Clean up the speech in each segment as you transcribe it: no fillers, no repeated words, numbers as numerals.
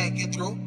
can't get through.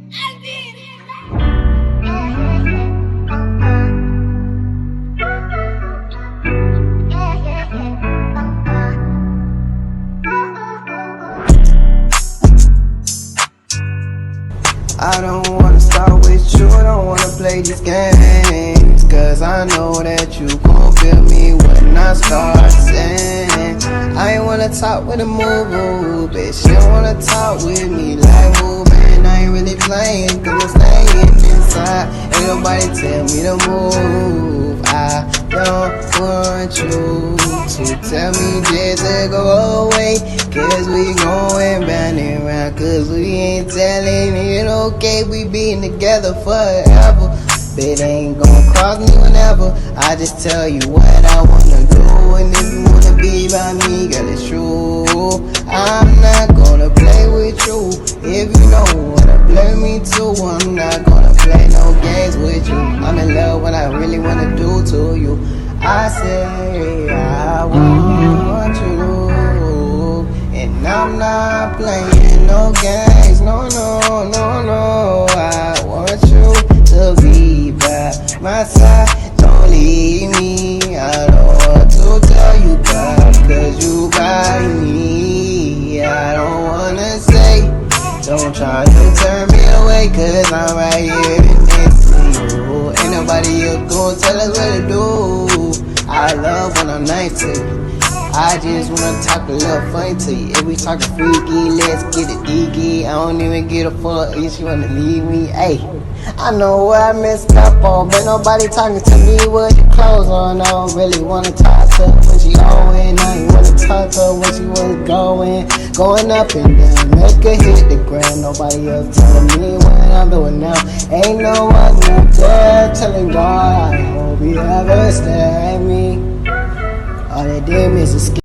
I don't wanna start with you, I don't wanna play these games, cause I know that you gon' feel me when I start saying I ain't wanna talk with a moo-boo, bitch, you don't wanna talk with me like woo, man, I ain't really playing, cause I'm staying inside, ain't nobody tell me to move, I don't want you to tell me just to go away, cause we going round and round, cause we ain't telling it okay, we been together forever, it ain't gonna cross me whenever, I just tell you what I wanna do, and if you wanna be by me, girl, it's true, I'm not gonna play with you, if you don't wanna play me too, I'm not gonna play no games with you, I'm in love when I really wanna do to you, I say I want you, and I'm not playing no games, no, no, no, no, I want you to be by my side, don't leave me, I don't want to tell you bye, cause you by me, I don't wanna say, don't try to turn me away, cause I'm right here next to you, ain't nobody else gonna tell us what to do, I love when I'm nice to you, I just wanna talk a little funny to you. If we talking freaky, let's get it geeky. I don't even get a fuck if she wanna leave me. Hey, I know where I messed up on, but nobody talking to me with your clothes on. I don't really wanna talk to her when she going. I ain't wanna talk to her when she was going up and down. Make her hit the ground. Nobody else telling me what I'm doing now. Ain't no one up there telling God I hope he ever stare at me. All they did is escape.